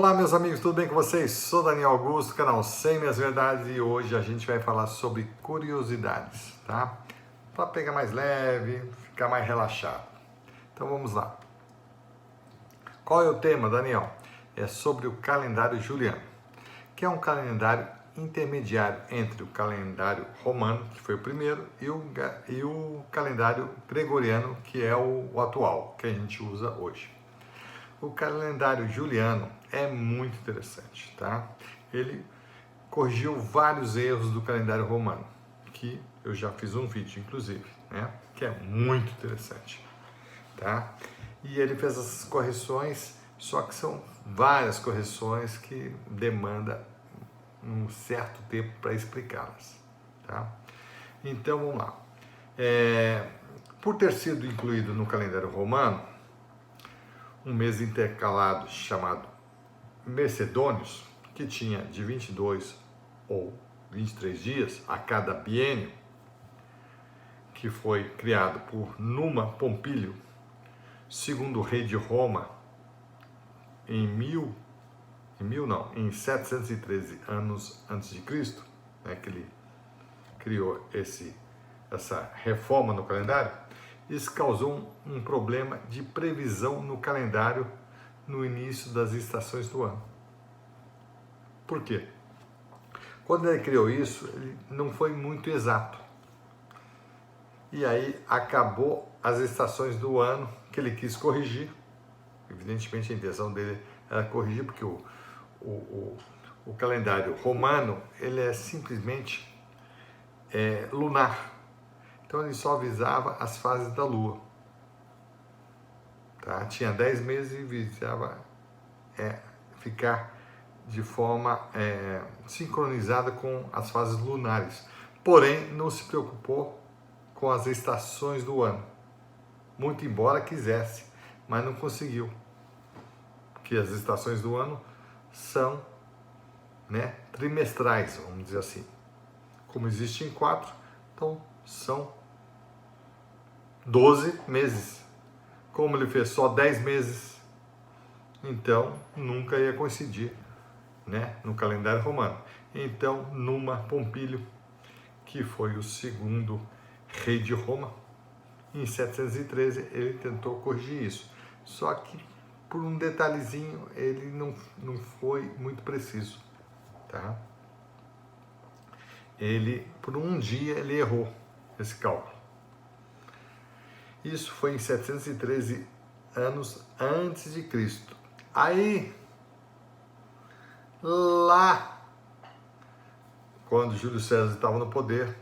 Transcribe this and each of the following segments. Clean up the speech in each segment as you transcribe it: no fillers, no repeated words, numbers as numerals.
Olá meus amigos, tudo bem com vocês? Sou Daniel Augusto, canal 100 Minhas Verdades, e hoje a gente vai falar sobre curiosidades, tá? Para pegar mais leve, ficar mais relaxado. Então vamos lá. Qual é o tema, Daniel? É sobre o calendário juliano, que é um calendário intermediário entre o calendário romano, que foi o primeiro, e o calendário gregoriano, que é o atual, que a gente usa hoje. O calendário juliano é muito interessante, tá? Ele corrigiu vários erros do calendário romano, que eu já fiz um vídeo, inclusive, né? Que é muito interessante, tá? E ele fez essas correções, só que são várias correções que demandam um certo tempo para explicá-las, tá? Então, vamos lá. Por ter sido incluído no calendário romano, um mês intercalado chamado Mercedônios, que tinha de 22 ou 23 dias a cada biênio, que foi criado por Numa Pompílio, segundo rei de Roma, em 713 anos antes de Cristo, né, que ele criou essa reforma no calendário. Isso causou um problema de previsão no calendário no início das estações do ano. Por quê? Quando ele criou isso, ele não foi muito exato. E aí acabou as estações do ano que ele quis corrigir. Evidentemente a intenção dele era corrigir, porque o calendário romano ele é simplesmente lunar. Então ele só avisava as fases da Lua. Tá? Tinha 10 meses e visava ficar de forma sincronizada com as fases lunares. Porém, não se preocupou com as estações do ano. Muito embora quisesse, mas não conseguiu. Porque as estações do ano são trimestrais, vamos dizer assim. Como existem 4, então são 12 meses. Como ele fez só 10 meses, então nunca ia coincidir, no calendário romano. Então, Numa Pompílio, que foi o segundo rei de Roma, em 713 ele tentou corrigir isso. Só que por um detalhezinho ele não foi muito preciso, tá? Por um dia ele errou esse cálculo. Isso foi em 713 anos antes de Cristo. Aí, lá, quando Júlio César estava no poder,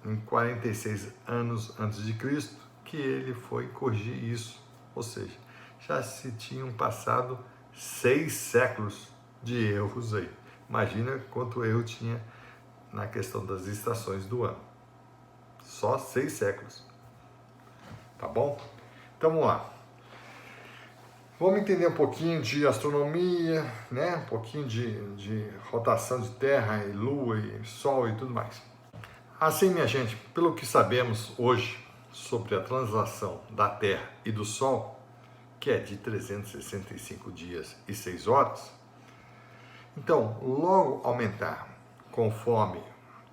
em 46 anos antes de Cristo, que ele foi corrigir isso. Ou seja, já se tinham passado 6 séculos de erros aí. Imagina quanto erro tinha na questão das estações do ano. Só 6 séculos. Tá bom? Então vamos lá. Vamos entender um pouquinho de astronomia, um pouquinho de rotação de Terra e Lua e Sol e tudo mais. Assim, minha gente, pelo que sabemos hoje sobre a translação da Terra e do Sol, que é de 365 dias e 6 horas, então, logo aumentar, conforme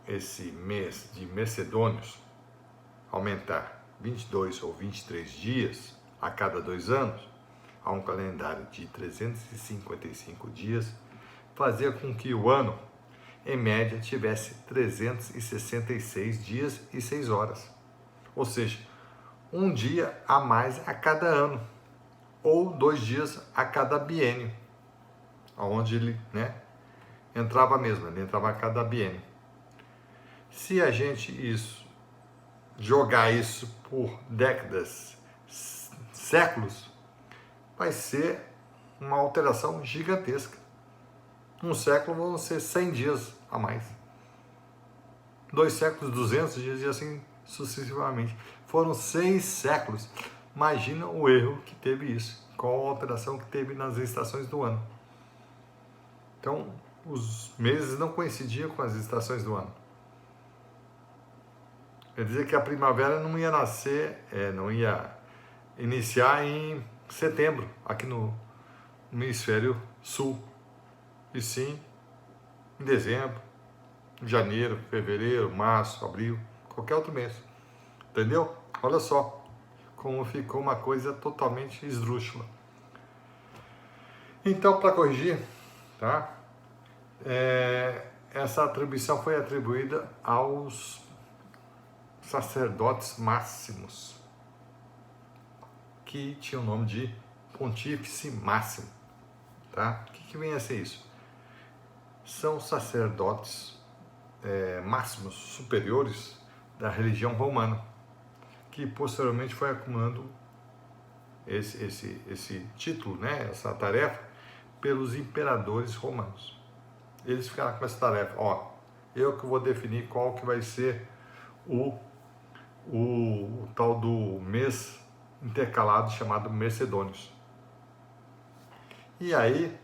esse mês de Mercedônios, aumentar 22 ou 23 dias a cada 2 anos, a um calendário de 355 dias, fazia com que o ano, em média, tivesse 366 dias e 6 horas. Ou seja, um dia a mais a cada ano, ou 2 dias a cada biênio, onde ele entrava mesmo, ele entrava a cada biênio. Se a gente jogar isso por décadas, séculos, vai ser uma alteração gigantesca. Um século vão ser 100 dias a mais. 2 séculos, 200 dias e assim sucessivamente. Foram 6 séculos. Imagina o erro que teve isso. Qual a alteração que teve nas estações do ano. Então, os meses não coincidiam com as estações do ano. Quer dizer que a primavera não ia não ia iniciar em setembro, aqui no hemisfério sul, e sim em dezembro, janeiro, fevereiro, março, abril, qualquer outro mês. Entendeu? Olha só como ficou uma coisa totalmente esdrúxula. Então, para corrigir, tá? Essa atribuição foi atribuída aos sacerdotes máximos, que tinham o nome de Pontífice Máximo. Tá? O que vem a ser isso? São sacerdotes máximos, superiores da religião romana, que posteriormente foi acumulando esse título, né, essa tarefa, pelos imperadores romanos. Eles ficaram com essa tarefa, eu que vou definir qual que vai ser o tal do mês intercalado chamado Mercedônios. E aí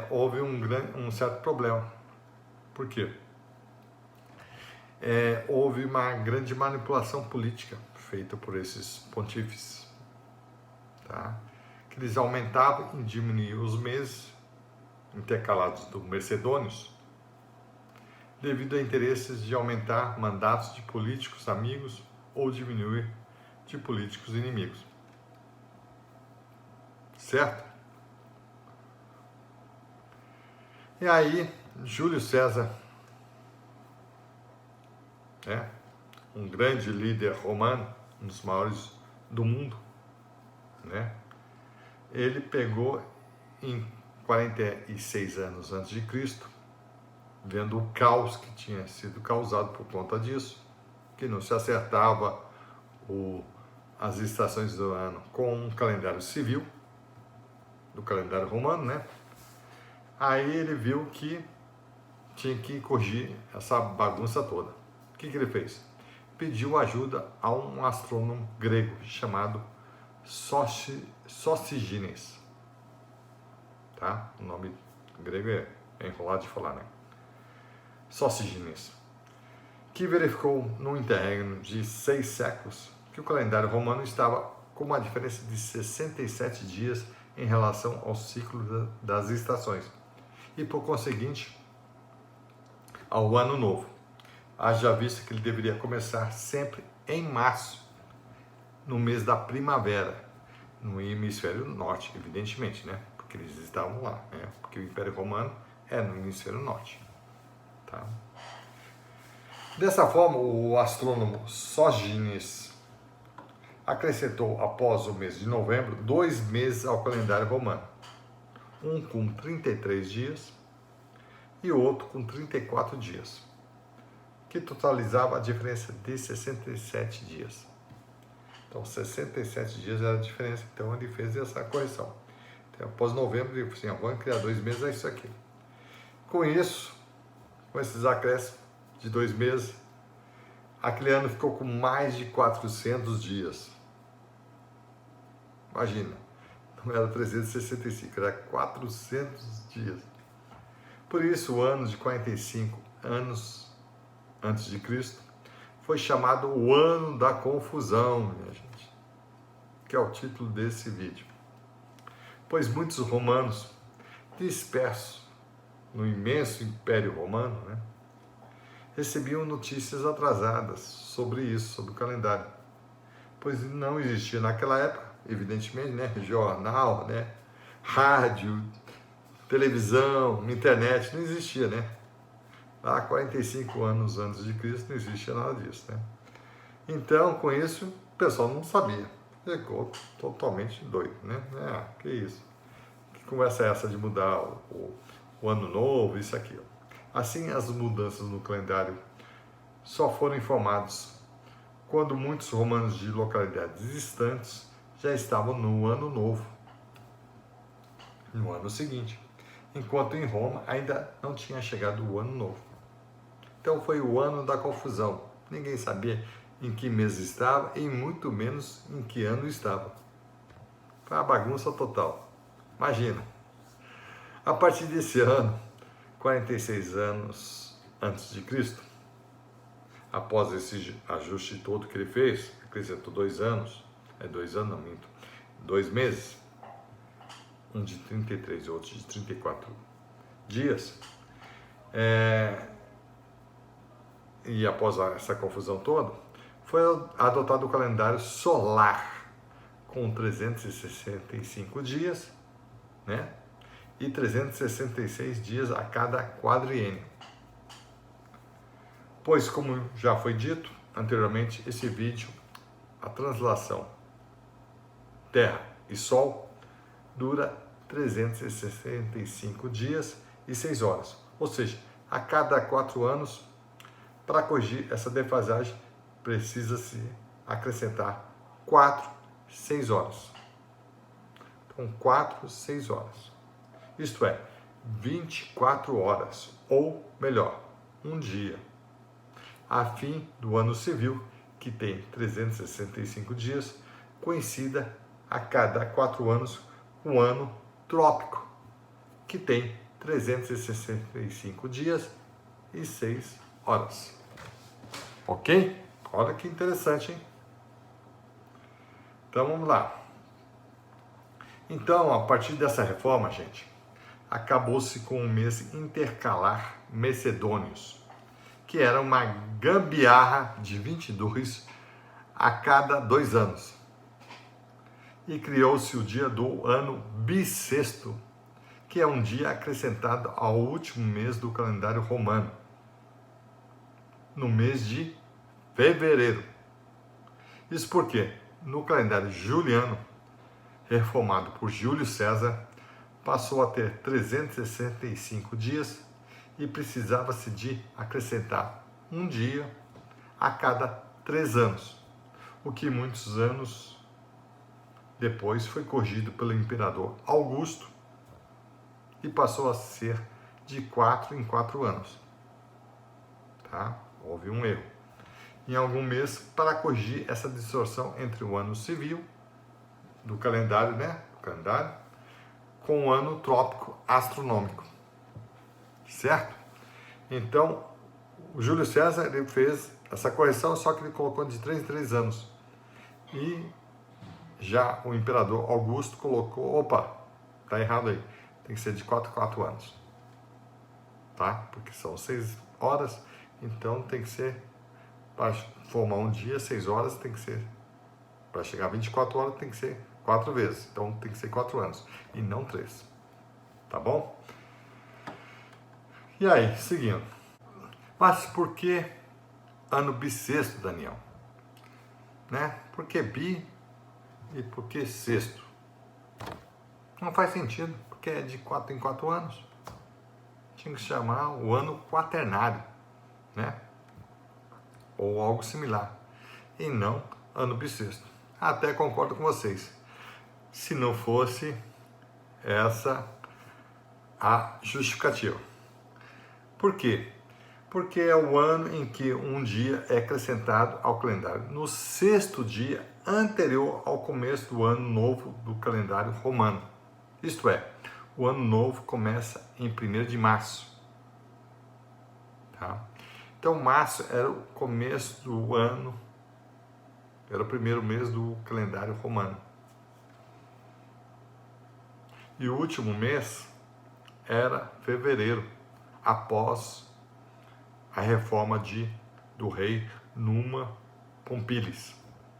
houve um certo problema. Por quê? Houve uma grande manipulação política feita por esses pontífices, tá? Que eles aumentavam e diminuíam os meses intercalados do Mercedônios devido a interesses de aumentar mandatos de políticos amigos ou diminuir de políticos inimigos. Certo? E aí, Júlio César, um grande líder romano, um dos maiores do mundo, né? Ele pegou em 46 anos antes de Cristo, vendo o caos que tinha sido causado por conta disso, que não se acertava as estações do ano com um calendário civil, do calendário romano, né? Aí ele viu que tinha que corrigir essa bagunça toda. O que ele fez? Pediu ajuda a um astrônomo grego chamado Sócrates. Tá? O nome grego é enrolado de falar, né? Sócrates, que verificou no interregno de 6 séculos que o calendário romano estava com uma diferença de 67 dias em relação ao ciclo das estações e, por conseguinte, ao ano novo. Haja vista que ele deveria começar sempre em março, no mês da primavera, no hemisfério norte, evidentemente, né? Porque eles estavam lá, né? Porque o Império Romano é no hemisfério norte. Tá? Dessa forma, o astrônomo Sócrates acrescentou, após o mês de novembro, 2 meses ao calendário romano. Um com 33 dias e o outro com 34 dias, que totalizava a diferença de 67 dias. Então, 67 dias era a diferença, então ele fez essa correção. Então, após novembro, ele disse assim, vamos criar 2 meses, é isso aqui. Com isso, com esses acréscimos de 2 meses, aquele ano ficou com mais de 400 dias. Imagina, não era 365, era 400 dias. Por isso, o ano de 45 anos antes de Cristo foi chamado o Ano da Confusão, minha gente, que é o título desse vídeo. Pois muitos romanos, dispersos no imenso Império Romano, né, recebiam notícias atrasadas sobre isso, sobre o calendário, pois não existia naquela época, evidentemente, né, jornal, né, rádio, televisão, internet, não existia, né? Há 45 anos antes de Cristo não existia nada disso, né? Então, com isso, o pessoal não sabia, ficou totalmente doido, né? Que isso? Que conversa é essa de mudar o ano novo, isso aqui? Assim, as mudanças no calendário só foram informados quando muitos romanos de localidades distantes já estavam no ano novo, no ano seguinte, enquanto em Roma ainda não tinha chegado o ano novo. Então foi o ano da confusão. Ninguém sabia em que mês estava e muito menos em que ano estava. Foi uma bagunça total. Imagina. A partir desse ano, 46 anos antes de Cristo, após esse ajuste todo que ele fez, acrescentou 2 anos, 2 anos não, minto, 2 meses, um de 33 e outro de 34 dias, e após essa confusão toda, foi adotado o calendário solar, com 365 dias, né? E 366 dias a cada quadriênio. Pois, como já foi dito anteriormente, esse vídeo, a translação Terra e Sol, dura 365 dias e 6 horas. Ou seja, a cada 4 anos, para corrigir essa defasagem, precisa-se acrescentar 4, 6 horas. Então, 4, 6 horas. Isto é, 24 horas, ou melhor, um dia, a fim do ano civil, que tem 365 dias, coincida a cada 4 anos com o ano trópico, que tem 365 dias e 6 horas. Ok? Olha que interessante, hein? Então vamos lá. Então, a partir dessa reforma, gente, acabou-se com o mês intercalar Macedônios, que era uma gambiarra de 22 a cada 2 anos. E criou-se o dia do ano bissexto, que é um dia acrescentado ao último mês do calendário romano, no mês de fevereiro. Isso porque, no calendário juliano, reformado por Júlio César, passou a ter 365 dias e precisava-se de acrescentar um dia a cada 3 anos, o que muitos anos depois foi corrigido pelo imperador Augusto e passou a ser de 4 em 4 anos. Tá? Houve um erro em algum mês para corrigir essa distorção entre o ano civil do calendário, com o ano trópico astronômico, certo? Então, o Júlio César ele fez essa correção, só que ele colocou de 3 em 3 anos. E já o imperador Augusto colocou, opa, tá errado aí, tem que ser de 4 em 4 anos, tá? Porque são 6 horas, então tem que ser, para formar um dia, 6 horas, tem que ser, para chegar a 24 horas, tem que ser 4 vezes, então tem que ser 4 anos, e não 3, tá bom? E aí, seguindo, mas por que ano bissexto, Daniel? Né? Por que bi e por que sexto? Não faz sentido, porque é de 4 em 4 anos. Tinha que se chamar o ano quaternário, né? Ou algo similar, e não ano bissexto. Até concordo com vocês. Se não fosse essa a justificativa. Por quê? Porque é o ano em que um dia é acrescentado ao calendário, no 6º dia anterior ao começo do ano novo do calendário romano. Isto é, o ano novo começa em 1º de março. Tá? Então, março era o começo do ano, era o primeiro mês do calendário romano. E o último mês era fevereiro, após a reforma do rei Numa Pompílice,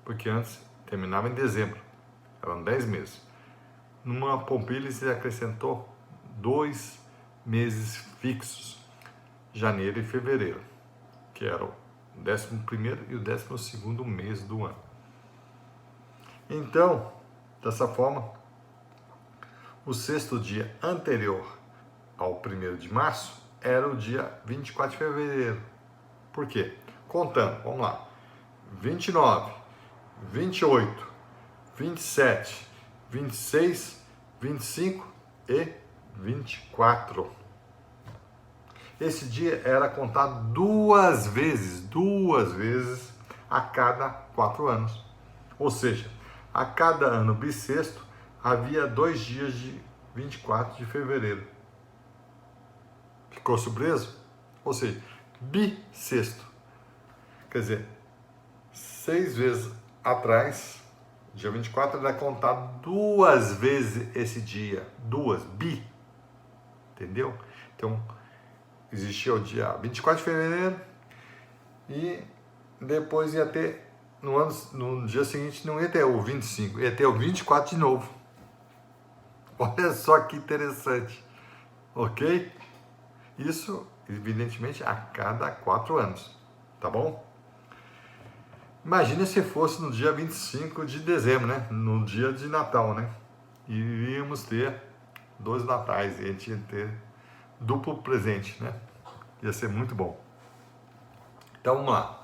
porque antes terminava em dezembro, eram 10 meses. Numa Pompílice acrescentou 2 meses fixos, janeiro e fevereiro, que eram o 11º e o 12º mês do ano. Então, dessa forma, o 6º dia anterior ao 1º de março era o dia 24 de fevereiro. Por quê? Contando, vamos lá, 29, 28, 27, 26, 25 e 24. Esse dia era contado 2 vezes a cada 4 anos. Ou seja, a cada ano bissexto havia 2 dias de 24 de fevereiro. Ficou surpreso? Ou seja, bissexto. Quer dizer, 6 vezes atrás, Dia 24 era contado 2 vezes esse dia, 2, entendeu? Então, existia o dia 24 de fevereiro e depois ia ter, no dia seguinte não ia ter o 25, ia ter o 24 de novo. Olha só que interessante, ok? Isso, evidentemente, a cada 4 anos, tá bom? Imagina se fosse no dia 25 de dezembro, né? No dia de Natal, né? E iríamos ter 2 natais e a gente ia ter duplo presente, né? Ia ser muito bom. Então vamos lá.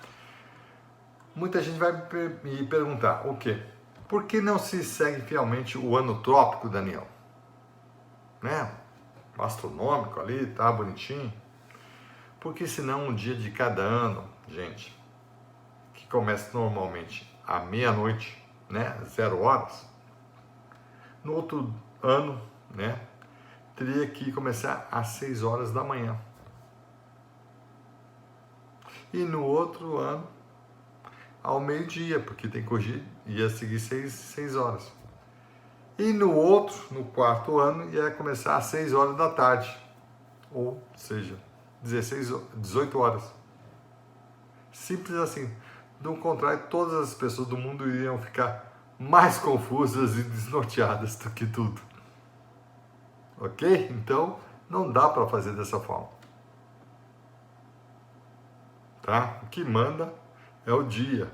Muita gente vai me perguntar, o quê? Por que não se segue fielmente o ano trópico, Daniel? Né? O astronômico ali, tá bonitinho. Porque senão um dia de cada ano, gente, que começa normalmente à meia-noite, né? 0 horas, no outro ano, né? Teria que começar às 6 horas da manhã. E no outro ano, ao meio-dia, porque tem que corrigir, ia seguir 6 horas. E no outro, no quarto ano, ia começar às 6 horas da tarde. Ou seja, 18 horas. Simples assim. Do contrário, todas as pessoas do mundo iriam ficar mais confusas e desnorteadas do que tudo. Ok? Então, não dá para fazer dessa forma. Tá? O que manda é o dia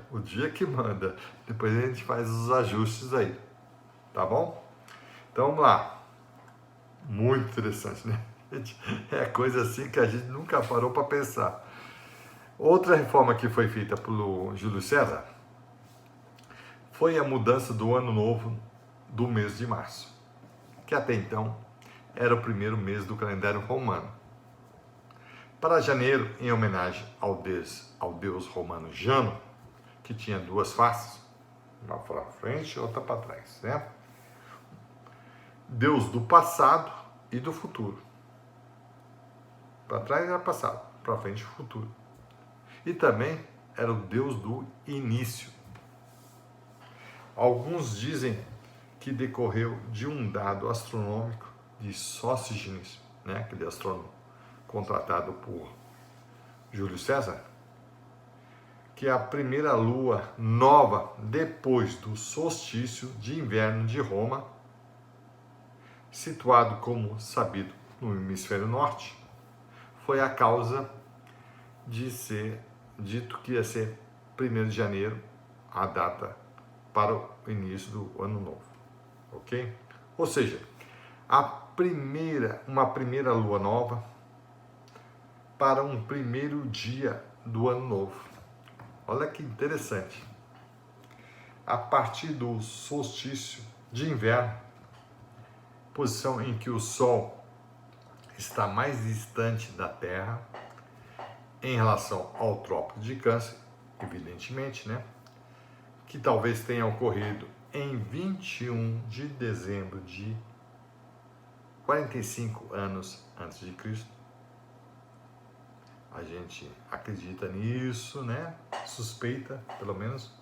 que manda. Depois a gente faz os ajustes aí. Tá bom? Então vamos lá. Muito interessante, né? É coisa assim que a gente nunca parou para pensar. Outra reforma que foi feita pelo Júlio César foi a mudança do ano novo do mês de março, que até então era o primeiro mês do calendário romano. Para janeiro, em homenagem ao deus romano Jano, que tinha 2 faces, uma para frente e outra para trás, né? Deus do passado e do futuro. Para trás era passado, para frente futuro. E também era o Deus do início. Alguns dizem que decorreu de um dado astronômico de Sóstenes, né, aquele astrônomo contratado por Júlio César, que a primeira lua nova depois do solstício de inverno de Roma, situado como sabido no hemisfério norte, foi a causa de ser dito que ia ser 1º de janeiro a data para o início do ano novo, ok? Ou seja, uma primeira lua nova para um primeiro dia do ano novo. Olha que interessante. A partir do solstício de inverno, posição em que o Sol está mais distante da Terra em relação ao Trópico de Câncer, evidentemente, né? Que talvez tenha ocorrido em 21 de dezembro de 45 anos antes de Cristo. A gente acredita nisso, né? Suspeita, pelo menos.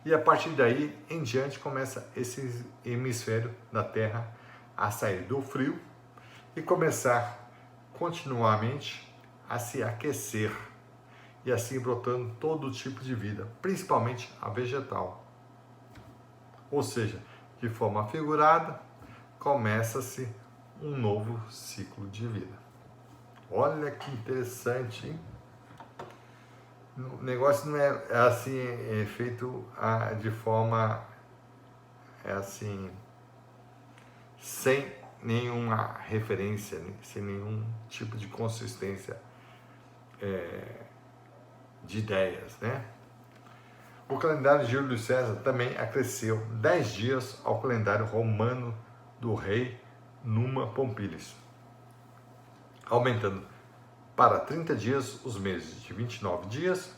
E a partir daí em diante começa esse hemisfério da Terra a sair do frio e começar continuamente a se aquecer e assim brotando todo tipo de vida, principalmente a vegetal. Ou seja, de forma figurada, começa-se um novo ciclo de vida. Olha que interessante, hein? O negócio não é assim, é feito de forma assim, sem nenhuma referência, sem nenhum tipo de consistência de ideias, né? O calendário de Júlio César também acresceu 10 dias ao calendário romano do rei Numa Pompílio, aumentando para 30 dias os meses de 29 dias,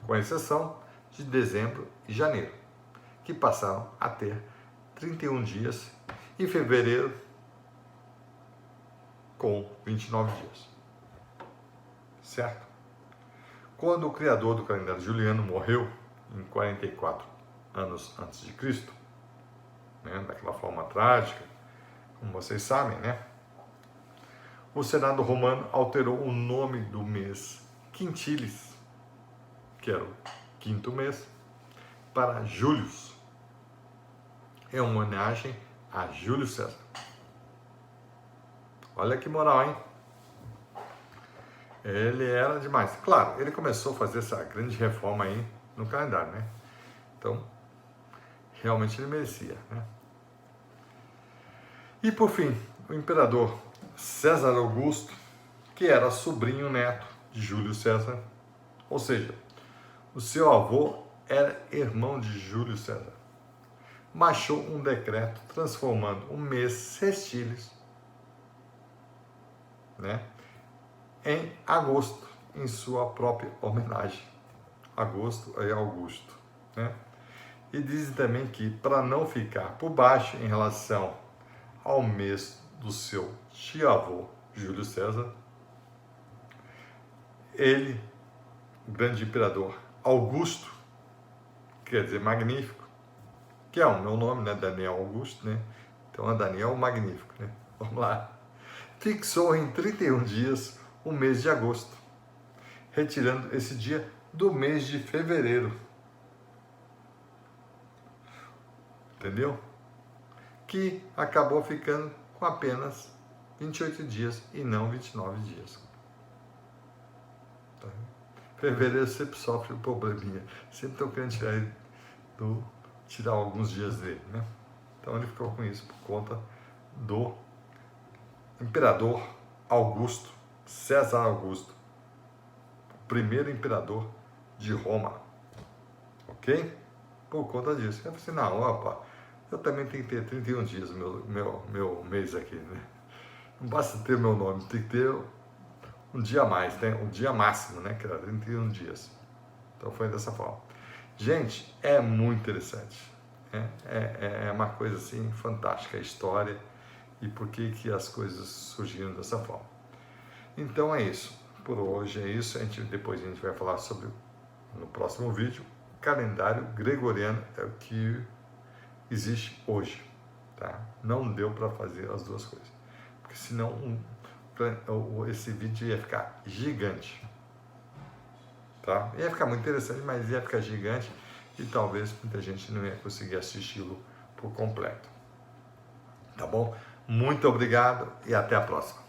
com exceção de dezembro e janeiro, que passaram a ter 31 dias, e fevereiro com 29 dias. Certo? Quando o criador do calendário juliano morreu, em 44 anos antes de Cristo, né, daquela forma trágica, como vocês sabem, né? O Senado romano alterou o nome do mês Quintilis, que era o quinto mês, para Július, em homenagem a Júlio César. Olha que moral, hein? Ele era demais. Claro, ele começou a fazer essa grande reforma aí no calendário, né? Então, realmente ele merecia, né? E por fim, o imperador César Augusto, que era sobrinho neto de Júlio César, ou seja, o seu avô era irmão de Júlio César, baixou um decreto transformando o mês sextilis, né, em agosto, em sua própria homenagem. Agosto é Augusto, né? E dizem também que, para não ficar por baixo em relação ao mês do seu tio-avô, Júlio César, ele, o grande imperador Augusto, quer dizer magnífico, que é o meu nome, né, Daniel Augusto, né? Então é Daniel Magnífico, né? Vamos lá. Fixou em 31 dias o mês de agosto, retirando esse dia do mês de fevereiro. Entendeu? Que acabou ficando com apenas 28 dias e não 29 dias. Tá? Fevereiro sempre sofre um probleminha. Sempre estão querendo tirar alguns dias dele, né? Então ele ficou com isso por conta do imperador Augusto, César Augusto, o primeiro imperador de Roma. Ok? Por conta disso. Eu falei assim, não, opa, eu também tenho que ter 31 dias meu mês aqui, né? Não basta ter meu nome, tem que ter um dia a mais, né? Um dia máximo, né? Que era 31 dias. Então foi dessa forma. Gente, é muito interessante. Né? É uma coisa assim fantástica a história e por que as coisas surgiram dessa forma. Então é isso. Por hoje é isso. Depois a gente vai falar sobre, no próximo vídeo, calendário gregoriano é o que existe hoje. Tá? Não deu para fazer as duas coisas. Porque senão esse vídeo ia ficar gigante. Tá? Ia ficar muito interessante, mas ia ficar gigante e talvez muita gente não ia conseguir assisti-lo por completo. Tá bom? Muito obrigado e até a próxima.